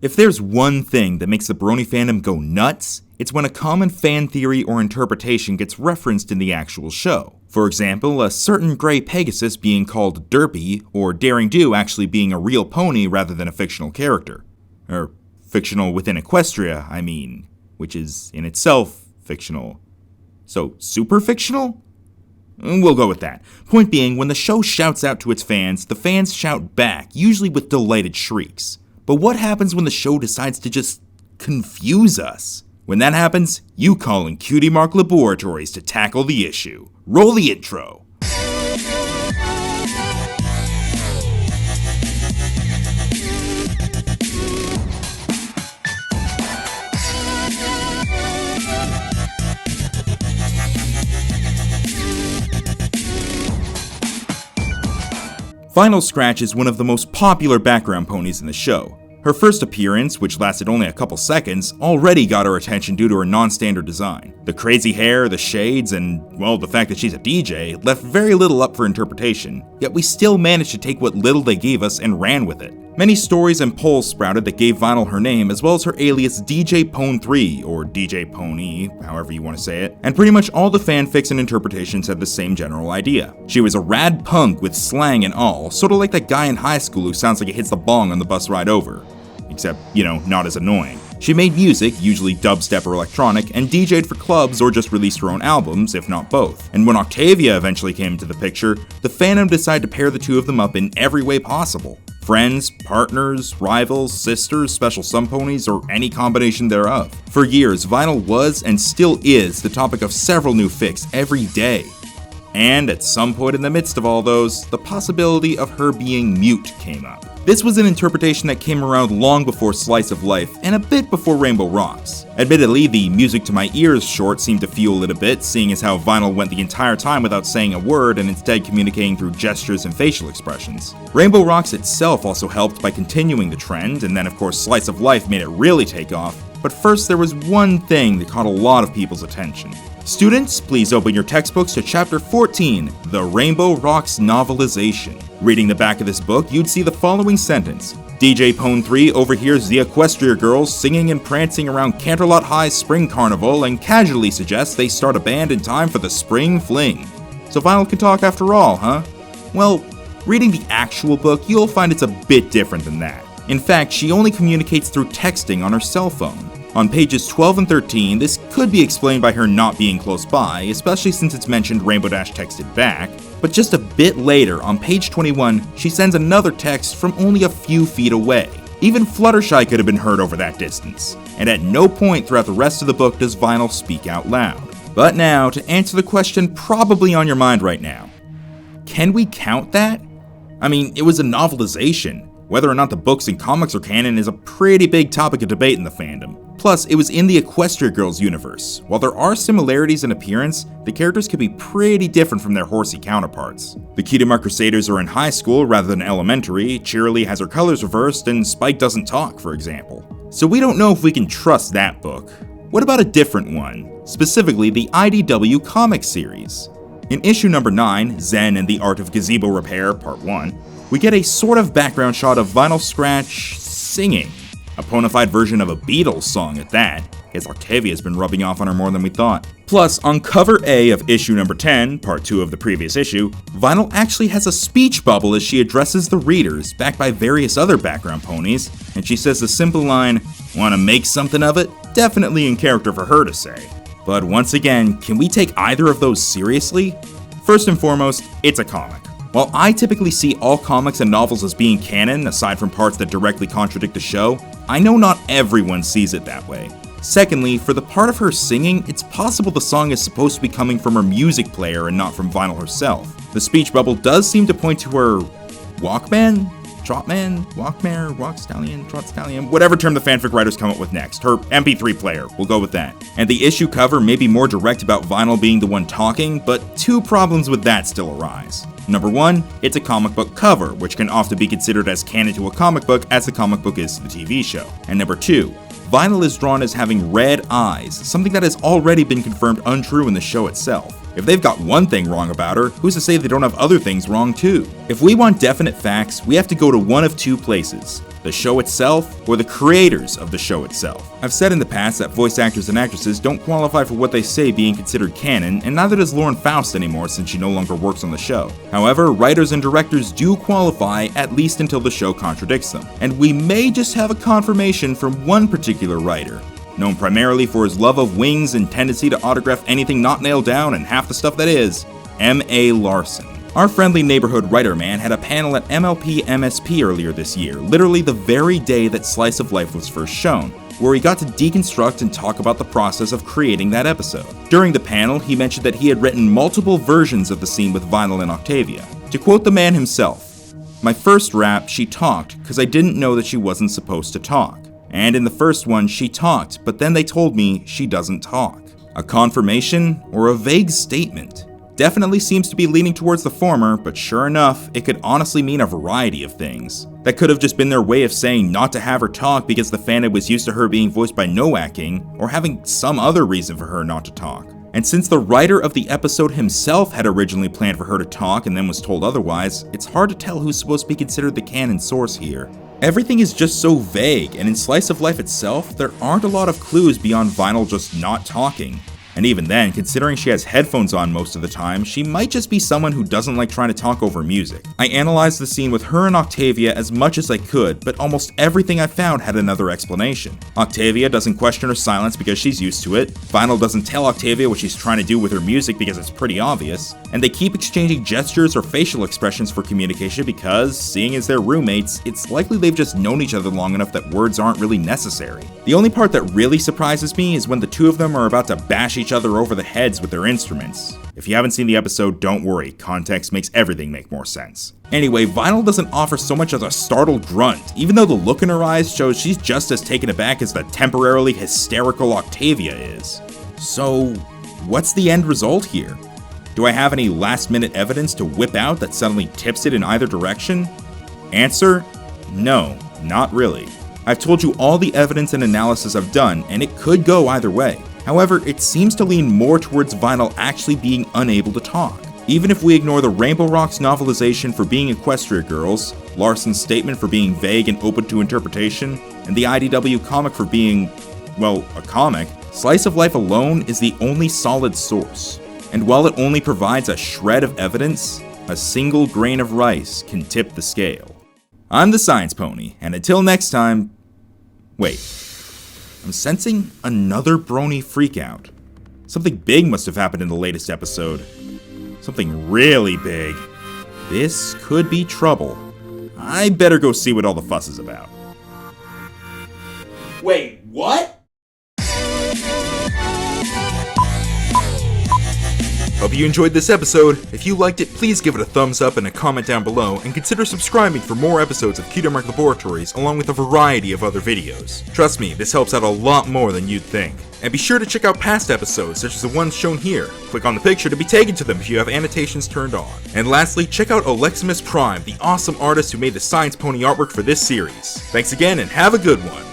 If there's one thing that makes the Brony fandom go nuts, it's when a common fan theory or interpretation gets referenced in the actual show. For example, a certain gray Pegasus being called Derpy, or Daring Do actually being a real pony rather than a fictional character. Or fictional within Equestria, I mean, which is in itself fictional. So, super fictional? We'll go with that. Point being, when the show shouts out to its fans, the fans shout back, usually with delighted shrieks. But what happens when the show decides to just confuse us? When that happens, you call in Cutie Laboratories to tackle the issue. Roll the intro. Vinyl Scratch is one of the most popular background ponies in the show. Her first appearance, which lasted only a couple seconds, already got our attention due to her non-standard design. The crazy hair, the shades, and, well, the fact that she's a DJ left very little up for interpretation, yet we still managed to take what little they gave us and ran with it. Many stories and polls sprouted that gave Vinyl her name, as well as her alias DJ Pone 3, or DJ Pony, however you want to say it, and pretty much all the fanfics and interpretations had the same general idea. She was a rad punk with slang and all, sorta like that guy in high school who sounds like he hits the bong on the bus ride over. Except, not as annoying. She made music, usually dubstep or electronic, and DJ'd for clubs or just released her own albums, if not both. And when Octavia eventually came into the picture, the fandom decided to pair the two of them up in every way possible. Friends, partners, rivals, sisters, special sum ponies, or any combination thereof. For years, Vinyl was and still is the topic of several new fics every day. And at some point in the midst of all those, the possibility of her being mute came up. This was an interpretation that came around long before Slice of Life and a bit before Rainbow Rocks. Admittedly, the music to my ears short seemed to fuel it a bit, seeing as how Vinyl went the entire time without saying a word and instead communicating through gestures and facial expressions. Rainbow Rocks itself also helped by continuing the trend, and then of course Slice of Life made it really take off. But first there was one thing that caught a lot of people's attention. Students, please open your textbooks to Chapter 14, The Rainbow Rocks Novelization. Reading the back of this book, you'd see the following sentence. DJ Pone 3 overhears the Equestria girls singing and prancing around Canterlot High's Spring Carnival and casually suggests they start a band in time for the Spring Fling. So Vinyl can talk after all, huh? Well, reading the actual book, you'll find it's a bit different than that. In fact, she only communicates through texting on her cell phone. On pages 12 and 13, this could be explained by her not being close by, especially since it's mentioned Rainbow Dash texted back, but just a bit later, on page 21, she sends another text from only a few feet away. Even Fluttershy could have been heard over that distance, and at no point throughout the rest of the book does Vinyl speak out loud. But now, to answer the question probably on your mind right now, can we count that? I mean, it was a novelization. Whether or not the books and comics are canon is a pretty big topic of debate in the fandom. Plus, it was in the Equestria Girls universe. While there are similarities in appearance, the characters could be pretty different from their horsey counterparts. The Cutie Crusaders are in high school rather than elementary, Cheerilee has her colors reversed, and Spike doesn't talk, for example. So we don't know if we can trust that book. What about a different one? Specifically, the IDW comic series. In issue number 9, Zen and the Art of Gazebo Repair, Part 1, we get a sort of background shot of Vinyl Scratch singing. A ponified version of a Beatles song at that. Guess Octavia's been rubbing off on her more than we thought. Plus, on cover A of issue number 10, part 2 of the previous issue, Vinyl actually has a speech bubble as she addresses the readers, backed by various other background ponies, and she says the simple line, "Wanna make something of it?" Definitely in character for her to say. But once again, can we take either of those seriously? First and foremost, it's a comic. While I typically see all comics and novels as being canon, aside from parts that directly contradict the show, I know not everyone sees it that way. Secondly, for the part of her singing, it's possible the song is supposed to be coming from her music player and not from Vinyl herself. The speech bubble does seem to point to her Walkman? Trotman? Walkmare? Walk Stallion? Trot Stallion? Whatever term the fanfic writers come up with next. Her MP3 player. We'll go with that. And the issue cover may be more direct about Vinyl being the one talking, but two problems with that still arise. Number one, it's a comic book cover, which can often be considered as canon to a comic book as the comic book is to the TV show. And number two, Vinyl is drawn as having red eyes, something that has already been confirmed untrue in the show itself. If they've got one thing wrong about her, who's to say they don't have other things wrong too? If we want definite facts, we have to go to one of two places. the show itself, or the creators of the show itself? I've said in the past that voice actors and actresses don't qualify for what they say being considered canon, and neither does Lauren Faust anymore since she no longer works on the show. However, writers and directors do qualify, at least until the show contradicts them. And we may just have a confirmation from one particular writer, known primarily for his love of wings and tendency to autograph anything not nailed down and half the stuff that is, M.A. Larson. Our friendly neighborhood writer man had a panel at MLP MSP earlier this year, literally the very day that Slice of Life was first shown, where he got to deconstruct and talk about the process of creating that episode. During the panel, he mentioned that he had written multiple versions of the scene with Vinyl and Octavia. To quote the man himself, "My first rap, she talked, cause I didn't know that she wasn't supposed to talk. And in the first one, she talked, but then they told me she doesn't talk." A confirmation or a vague statement? Definitely seems to be leaning towards the former, but sure enough, it could honestly mean a variety of things. That could have just been their way of saying not to have her talk because the fandom was used to her being voiced by Noah King, or having some other reason for her not to talk. And since the writer of the episode himself had originally planned for her to talk and then was told otherwise, it's hard to tell who's supposed to be considered the canon source here. Everything is just so vague, and in Slice of Life itself, there aren't a lot of clues beyond Vinyl just not talking. And even then, considering she has headphones on most of the time, she might just be someone who doesn't like trying to talk over music. I analyzed the scene with her and Octavia as much as I could, but almost everything I found had another explanation. Octavia doesn't question her silence because she's used to it, Vinyl doesn't tell Octavia what she's trying to do with her music because it's pretty obvious, and they keep exchanging gestures or facial expressions for communication because, seeing as they're roommates, it's likely they've just known each other long enough that words aren't really necessary. The only part that really surprises me is when the two of them are about to bash each other over the heads with their instruments. If you haven't seen the episode, don't worry, context makes everything make more sense. Anyway, Vinyl doesn't offer so much as a startled grunt, even though the look in her eyes shows she's just as taken aback as the temporarily hysterical Octavia is. So, what's the end result here? Do I have any last-minute evidence to whip out that suddenly tips it in either direction? Answer: no, not really. I've told you all the evidence and analysis I've done, and it could go either way. However, it seems to lean more towards Vinyl actually being unable to talk. Even if we ignore the Rainbow Rocks novelization for being Equestria Girls, Larson's statement for being vague and open to interpretation, and the IDW comic for being, well, a comic, Slice of Life alone is the only solid source. And while it only provides a shred of evidence, a single grain of rice can tip the scale. I'm the Science Pony, and until next time... Wait. I'm sensing another brony freakout. Something big must have happened in the latest episode. Something really big. This could be trouble. I better go see what all the fuss is about. Wait, what? Hope you enjoyed this episode. If you liked it, please give it a thumbs up and a comment down below, and consider subscribing for more episodes of Cutie Laboratories along with a variety of other videos. Trust me, this helps out a lot more than you'd think. And be sure to check out past episodes such as the ones shown here. Click on the picture to be taken to them if you have annotations turned on. And lastly, check out Aleximus Prime, the awesome artist who made the Science Pony artwork for this series. Thanks again and have a good one!